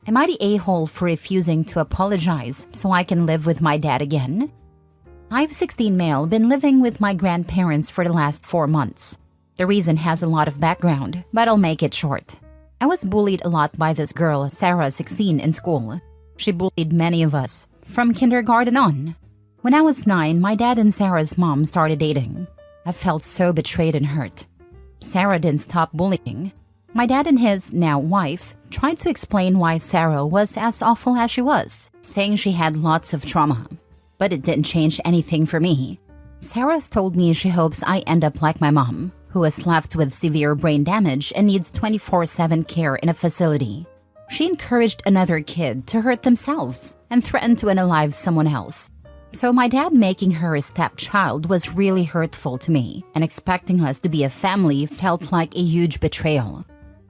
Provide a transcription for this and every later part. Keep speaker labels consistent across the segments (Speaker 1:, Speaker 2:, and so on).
Speaker 1: Am I the a-hole for refusing to apologize so I can live with my dad again? I've 16 male been living with my grandparents for the last 4 months. The reason has a lot of background, but I'll make it short. I was bullied a lot by this girl, Sarah, 16, in school. She bullied many of us, from kindergarten on. When I was 9, my dad and Sarah's mom started dating. I felt so betrayed and hurt. Sarah didn't stop bullying. My dad and his, now wife, tried to explain why Sarah was as awful as she was, saying she had lots of trauma. But it didn't change anything for me. Sarah's told me she hopes I end up like my mom, who was left with severe brain damage and needs 24/7 care in a facility. She encouraged another kid to hurt themselves and threatened to unalive someone else. So my dad making her a stepchild was really hurtful to me, and expecting us to be a family felt like a huge betrayal.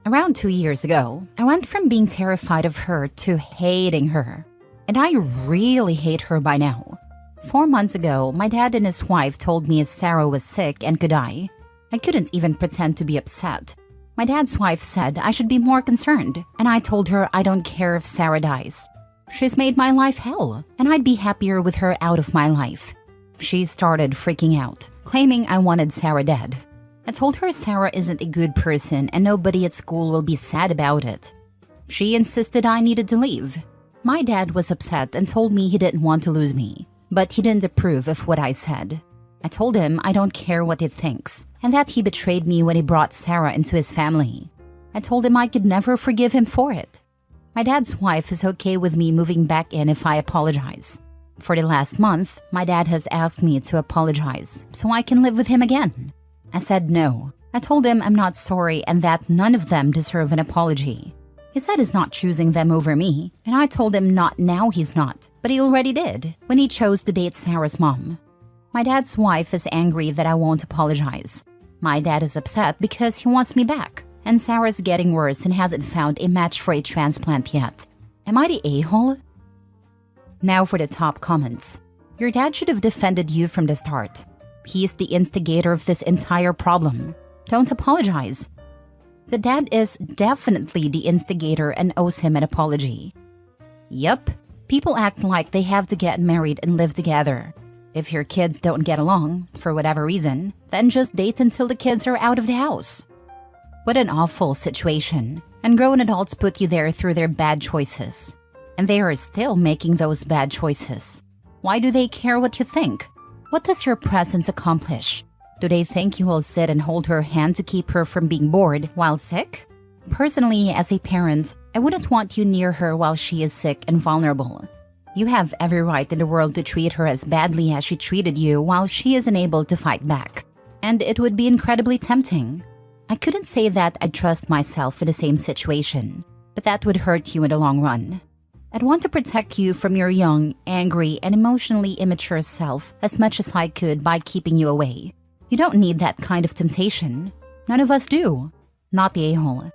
Speaker 1: Around 2 years ago, I went from being terrified of her to hating her. And I really hate her by now. 4 months ago, my dad and his wife told me Sarah was sick and could die. I couldn't even pretend to be upset. My dad's wife said I should be more concerned, and I told her I don't care if Sarah dies. She's made my life hell, and I'd be happier with her out of my life. She started freaking out, claiming I wanted Sarah dead. I told her Sarah isn't a good person and nobody at school will be sad about it. She insisted I needed to leave. My dad was upset and told me he didn't want to lose me, but he didn't approve of what I said. I told him I don't care what he thinks, and that he betrayed me when he brought Sarah into his family. I told him I could never forgive him for it. My dad's wife is okay with me moving back in if I apologize. For the last month, my dad has asked me to apologize so I can live with him again. I said no. I told him I'm not sorry and that none of them deserve an apology. He said he's not choosing them over me, and I told him not now he's not, but he already did when he chose to date Sarah's mom. My dad's wife is angry that I won't apologize. My dad is upset because he wants me back, and Sarah's getting worse and hasn't found a match for a transplant yet. Am I the a-hole? Now for the top comments. Your dad should have defended you from the start. He's the instigator of this entire problem. Don't apologize. The dad is definitely the instigator and owes him an apology. Yup, people act like they have to get married and live together. If your kids don't get along, for whatever reason, then just date until the kids are out of the house. What an awful situation. And grown adults put you there through their bad choices. And they are still making those bad choices. Why do they care what you think? What does your presence accomplish? Do they think you will sit and hold her hand to keep her from being bored while sick? Personally, as a parent, I wouldn't want you near her while she is sick and vulnerable. You have every right in the world to treat her as badly as she treated you while she is unable to fight back. And it would be incredibly tempting. I couldn't say that I'd trust myself in the same situation, but that would hurt you in the long run. I'd want to protect you from your young, angry, and emotionally immature self as much as I could by keeping you away. You don't need that kind of temptation. None of us do. Not the a-hole.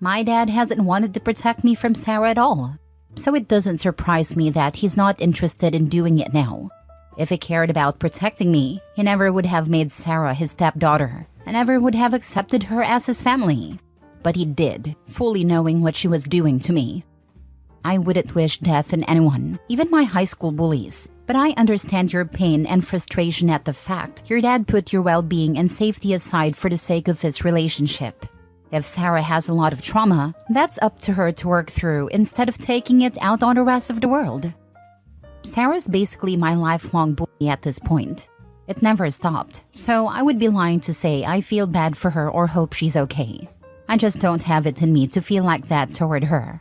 Speaker 1: My dad hasn't wanted to protect me from Sarah at all. So it doesn't surprise me that he's not interested in doing it now. If he cared about protecting me, he never would have made Sarah his stepdaughter and never would have accepted her as his family. But he did, fully knowing what she was doing to me. I wouldn't wish death on anyone, even my high school bullies. But I understand your pain and frustration at the fact your dad put your well-being and safety aside for the sake of his relationship. If Sarah has a lot of trauma, that's up to her to work through instead of taking it out on the rest of the world. Sarah's basically my lifelong bully at this point. It never stopped, so I would be lying to say I feel bad for her or hope she's okay. I just don't have it in me to feel like that toward her.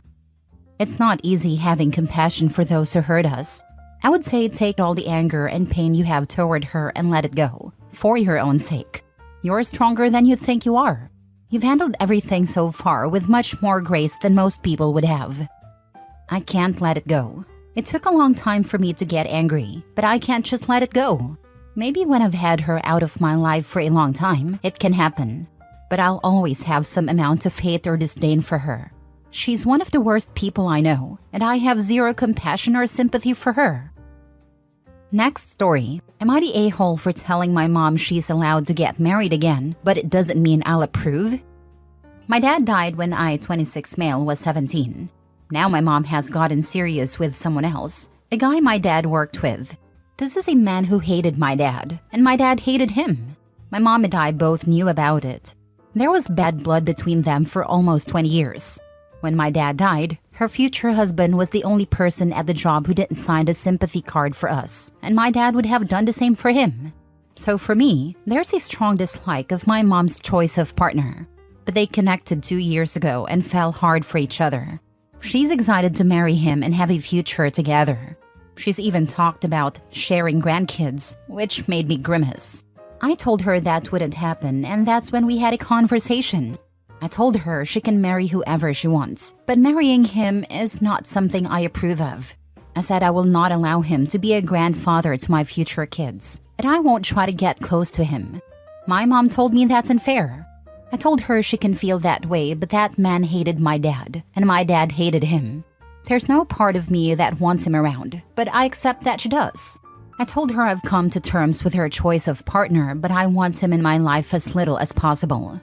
Speaker 1: It's not easy having compassion for those who hurt us. I would say take all the anger and pain you have toward her and let it go, for your own sake. You're stronger than you think you are. You've handled everything so far with much more grace than most people would have. I can't let it go. It took a long time for me to get angry, but I can't just let it go. Maybe when I've had her out of my life for a long time, it can happen. But I'll always have some amount of hate or disdain for her. She's one of the worst people I know, and I have zero compassion or sympathy for her. Next story. Am I the a-hole for telling my mom she's allowed to get married again, but it doesn't mean I'll approve? My dad died when I, 26 male, was 17. Now my mom has gotten serious with someone else, a guy my dad worked with. This is a man who hated my dad, and my dad hated him. My mom and I both knew about it. There was bad blood between them for almost 20 years. When my dad died, her future husband was the only person at the job who didn't sign a sympathy card for us, and my dad would have done the same for him. So for me, there's a strong dislike of my mom's choice of partner. But they connected 2 years ago and fell hard for each other. She's excited to marry him and have a future together. She's even talked about sharing grandkids, which made me grimace. I told her that wouldn't happen, and that's when we had a conversation. I told her she can marry whoever she wants, but marrying him is not something I approve of. I said I will not allow him to be a grandfather to my future kids, and I won't try to get close to him. My mom told me that's unfair. I told her she can feel that way, but that man hated my dad, and my dad hated him. There's no part of me that wants him around, but I accept that she does. I told her I've come to terms with her choice of partner, but I want him in my life as little as possible.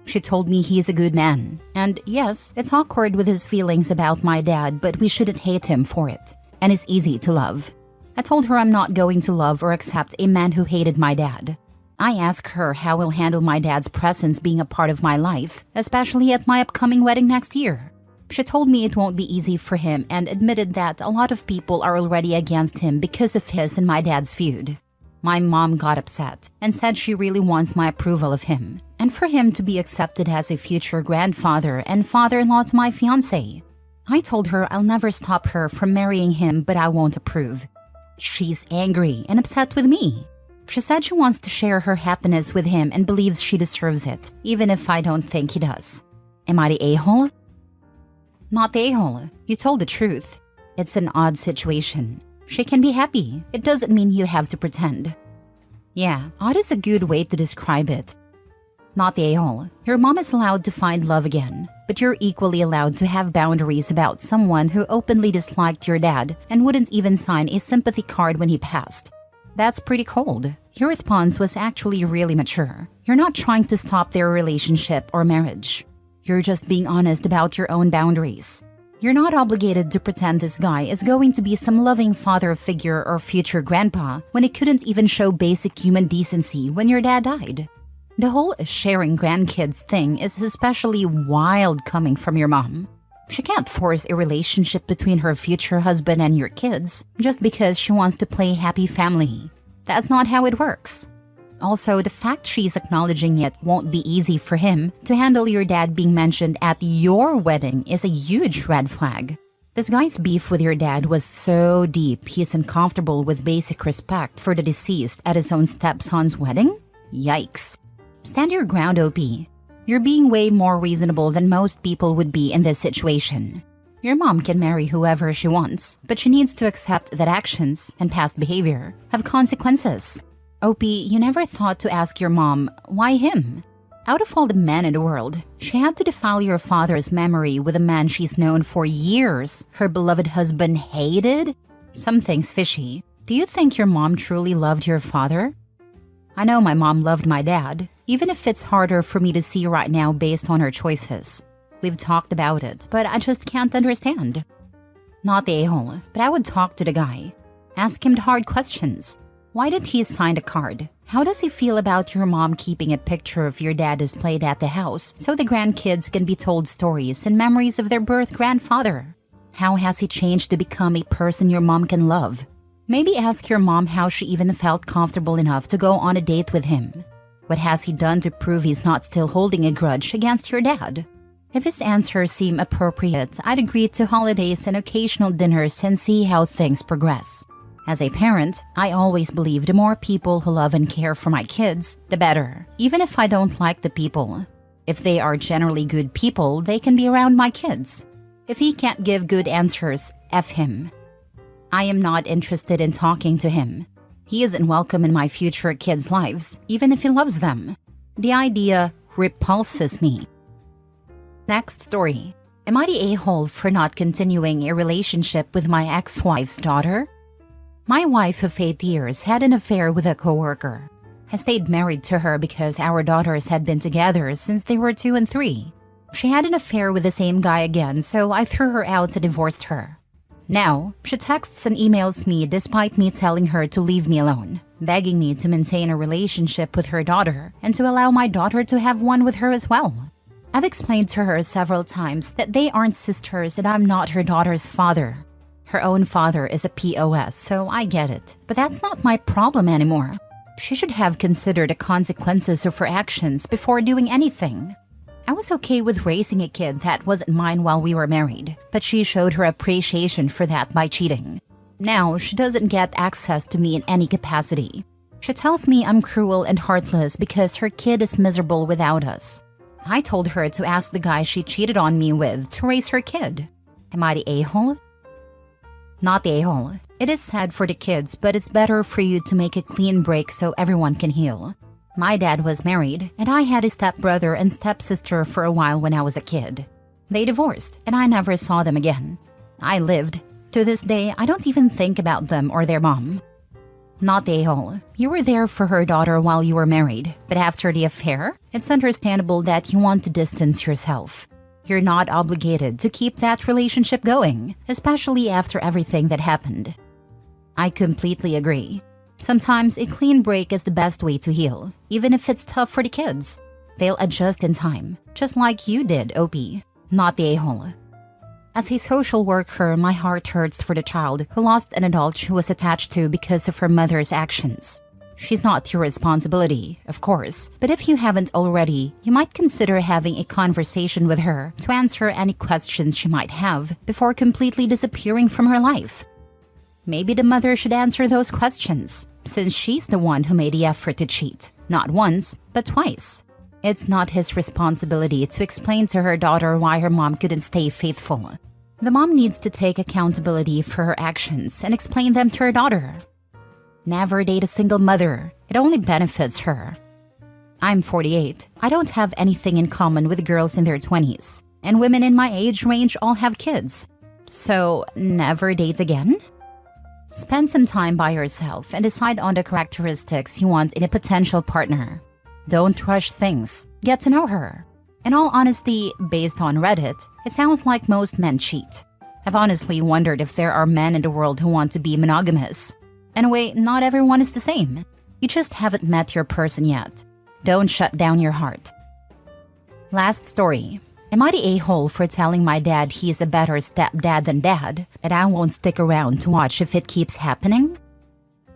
Speaker 1: She told me he's a good man, and yes, it's awkward with his feelings about my dad, but we shouldn't hate him for it, and it's easy to love. I told her I'm not going to love or accept a man who hated my dad. I asked her how we'll handle my dad's presence being a part of my life, especially at my upcoming wedding next year. She told me it won't be easy for him and admitted that a lot of people are already against him because of his and my dad's feud. My mom got upset and said she really wants my approval of him and for him to be accepted as a future grandfather and father-in-law to my fiancé. I told her I'll never stop her from marrying him, but I won't approve. She's angry and upset with me. She said she wants to share her happiness with him and believes she deserves it, even if I don't think he does. Am I the a-hole? Not the a-hole. You told the truth. It's an odd situation. She can be happy. It doesn't mean you have to pretend. Yeah, odd is a good way to describe it. Not the a-hole. Your mom is allowed to find love again, but you're equally allowed to have boundaries about someone who openly disliked your dad and wouldn't even sign a sympathy card when he passed. That's pretty cold. Your response was actually really mature. You're not trying to stop their relationship or marriage. You're just being honest about your own boundaries. You're not obligated to pretend this guy is going to be some loving father figure or future grandpa when he couldn't even show basic human decency when your dad died. The whole sharing grandkids thing is especially wild coming from your mom. She can't force a relationship between her future husband and your kids just because she wants to play happy family. That's not how it works. Also, the fact she's acknowledging it won't be easy for him to handle your dad being mentioned at your wedding is a huge red flag. This guy's beef with your dad was so deep he's uncomfortable with basic respect for the deceased at his own stepson's wedding? Yikes. Stand your ground, OP. You're being way more reasonable than most people would be in this situation. Your mom can marry whoever she wants, but she needs to accept that actions and past behavior have consequences. OP, you never thought to ask your mom, why him? Out of all the men in the world, she had to defile your father's memory with a man she's known for years her beloved husband hated? Something's fishy. Do you think your mom truly loved your father? I know my mom loved my dad, even if it's harder for me to see right now based on her choices. We've talked about it, but I just can't understand. Not the a-hole, but I would talk to the guy. Ask him the hard questions. Why did he sign the card? How does he feel about your mom keeping a picture of your dad displayed at the house so the grandkids can be told stories and memories of their birth grandfather? How has he changed to become a person your mom can love? Maybe ask your mom how she even felt comfortable enough to go on a date with him. What has he done to prove he's not still holding a grudge against your dad? If his answers seem appropriate, I'd agree to holidays and occasional dinners and see how things progress. As a parent, I always believe the more people who love and care for my kids, the better, even if I don't like the people. If they are generally good people, they can be around my kids. If he can't give good answers, F him. I am not interested in talking to him. He isn't welcome in my future kids' lives, even if he loves them. The idea repulses me. Next story. Am I the a-hole for not continuing a relationship with my ex-wife's daughter? My wife of 8 years had an affair with a coworker. I stayed married to her because our daughters had been together since they were 2 and 3. She had an affair with the same guy again, so I threw her out and divorced her. Now, she texts and emails me despite me telling her to leave me alone, begging me to maintain a relationship with her daughter and to allow my daughter to have one with her as well. I've explained to her several times that they aren't sisters and I'm not her daughter's father. Her own father is a POS, so I get it. But that's not my problem anymore. She should have considered the consequences of her actions before doing anything. I was okay with raising a kid that wasn't mine while we were married, but she showed her appreciation for that by cheating. Now, she doesn't get access to me in any capacity. She tells me I'm cruel and heartless because her kid is miserable without us. I told her to ask the guy she cheated on me with to raise her kid. Am I the a-hole? Not the a-hole. It is sad for the kids, but it's better for you to make a clean break so everyone can heal. My dad was married, and I had a stepbrother and stepsister for a while when I was a kid. They divorced, and I never saw them again. I lived. To this day, I don't even think about them or their mom. Not the a-hole. You were there for her daughter while you were married, but after the affair, it's understandable that you want to distance yourself. You're not obligated to keep that relationship going, especially after everything that happened. I completely agree. Sometimes a clean break is the best way to heal, even if it's tough for the kids. They'll adjust in time, just like you did, OP. Not the a-hole. As a social worker, my heart hurts for the child who lost an adult she was attached to because of her mother's actions. She's not your responsibility, of course, but if you haven't already, you might consider having a conversation with her to answer any questions she might have before completely disappearing from her life. Maybe the mother should answer those questions, since she's the one who made the effort to cheat, not once, but twice. It's not his responsibility to explain to her daughter why her mom couldn't stay faithful. The mom needs to take accountability for her actions and explain them to her daughter. Never date a single mother. It only benefits her. I'm 48. I don't have anything in common with girls in their 20s, and women in my age range all have kids. So, never date again? Spend some time by yourself and decide on the characteristics you want in a potential partner. Don't rush things. Get to know her. In all honesty, based on Reddit, it sounds like most men cheat. I've honestly wondered if there are men in the world who want to be monogamous. Anyway, not everyone is the same. You just haven't met your person yet. Don't shut down your heart. Last story. Am I the a-hole for telling my dad he's a better stepdad than dad, and I won't stick around to watch if it keeps happening?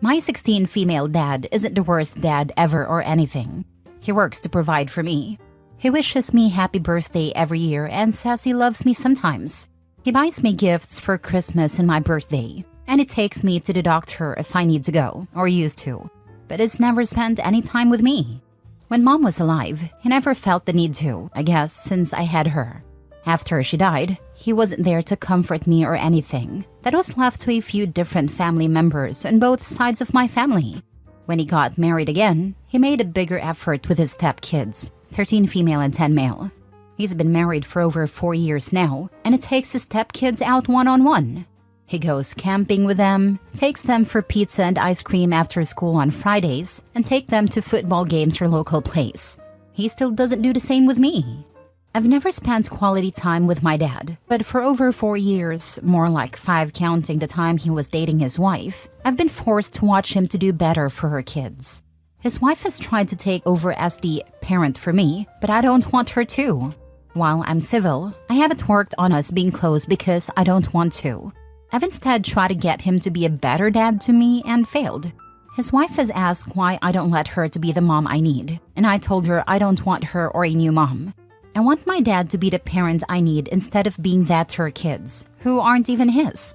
Speaker 1: My 16 female dad isn't the worst dad ever or anything. He works to provide for me. He wishes me happy birthday every year and says he loves me sometimes. He buys me gifts for Christmas and my birthday, and he takes me to the doctor if I need to go, or used to. But he's never spent any time with me. When mom was alive, he never felt the need to, I guess, since I had her. After she died, he wasn't there to comfort me or anything. That was left to a few different family members on both sides of my family. When he got married again, he made a bigger effort with his stepkids, 13 female and 10 male. He's been married for over 4 years now, and it takes his stepkids out one-on-one. He goes camping with them, takes them for pizza and ice cream after school on Fridays, and take them to football games for local plays. He still doesn't do the same with me. I've never spent quality time with my dad, but for over 4 years, more like 5 counting the time he was dating his wife, I've been forced to watch him to do better for her kids. His wife has tried to take over as the parent for me, but I don't want her to. While I'm civil, I haven't worked on us being close because I don't want to. I've instead tried to get him to be a better dad to me and failed. His wife has asked why I don't let her to be the mom I need, and I told her I don't want her or a new mom. I want my dad to be the parent I need instead of being that to her kids, who aren't even his.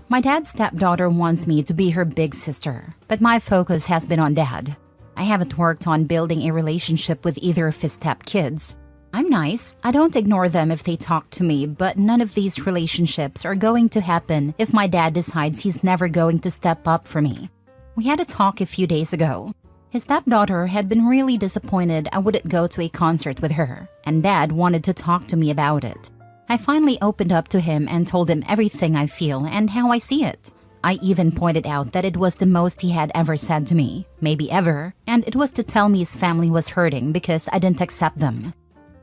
Speaker 1: My dad's stepdaughter wants me to be her big sister, but my focus has been on dad. I haven't worked on building a relationship with either of his stepkids. I'm nice. I don't ignore them if they talk to me, but none of these relationships are going to happen if my dad decides he's never going to step up for me. We had a talk a few days ago. His stepdaughter had been really disappointed I wouldn't go to a concert with her, and Dad wanted to talk to me about it. I finally opened up to him and told him everything I feel and how I see it. I even pointed out that it was the most he had ever said to me, maybe ever, and it was to tell me his family was hurting because I didn't accept them.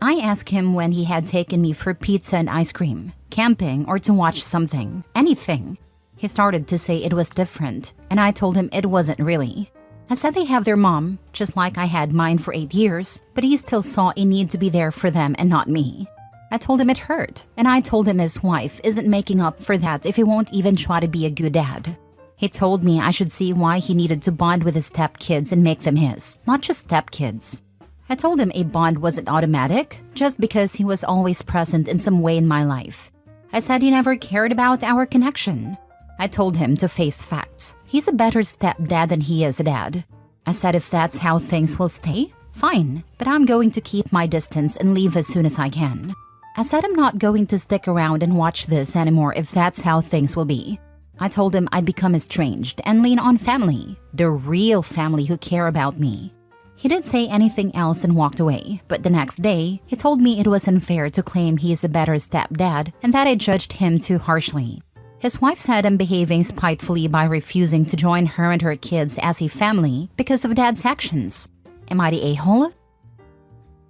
Speaker 1: I asked him when he had taken me for pizza and ice cream, camping, or to watch something, anything. He started to say it was different, and I told him it wasn't really. I said they have their mom, just like I had mine for 8 years, but he still saw a need to be there for them and not me. I told him it hurt, and I told him his wife isn't making up for that if he won't even try to be a good dad. He told me I should see why he needed to bond with his stepkids and make them his, not just stepkids. I told him a bond wasn't automatic, just because he was always present in some way in my life. I said he never cared about our connection. I told him to face facts. He's a better stepdad than he is a dad. I said if that's how things will stay, fine, but I'm going to keep my distance and leave as soon as I can. I said I'm not going to stick around and watch this anymore if that's how things will be. I told him I'd become estranged and lean on family, the real family who care about me. He didn't say anything else and walked away, but the next day, he told me it was unfair to claim he is a better stepdad and that I judged him too harshly. His wife said I'm behaving spitefully by refusing to join her and her kids as a family because of dad's actions. Am I the a-hole?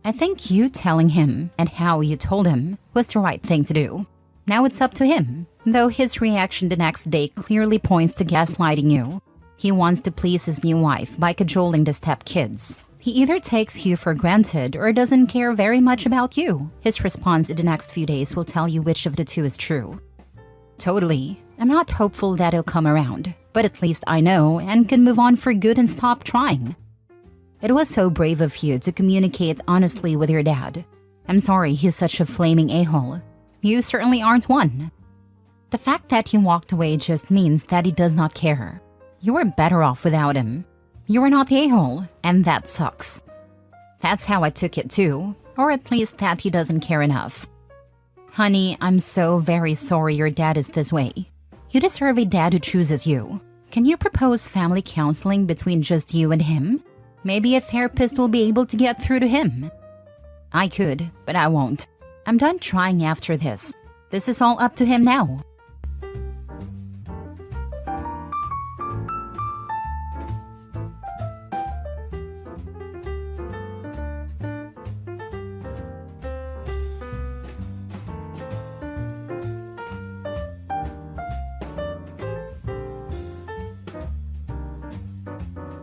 Speaker 1: I think you telling him and how you told him was the right thing to do. Now it's up to him, though his reaction the next day clearly points to gaslighting you. He wants to please his new wife by cajoling the stepkids. He either takes you for granted or doesn't care very much about you. His response in the next few days will tell you which of the two is true. Totally. I'm not hopeful that he'll come around, but at least I know and can move on for good and stop trying. It was so brave of you to communicate honestly with your dad. I'm sorry he's such a flaming a-hole. You certainly aren't one. The fact that he walked away just means that he does not care. You are better off without him. You are not the a-hole, and that sucks. That's how I took it too, or at least that he doesn't care enough. Honey, I'm so very sorry your dad is this way. You deserve a dad who chooses you. Can you propose family counseling between just you and him? Maybe a therapist will be able to get through to him. I could, but I won't. I'm done trying after this. This is all up to him now.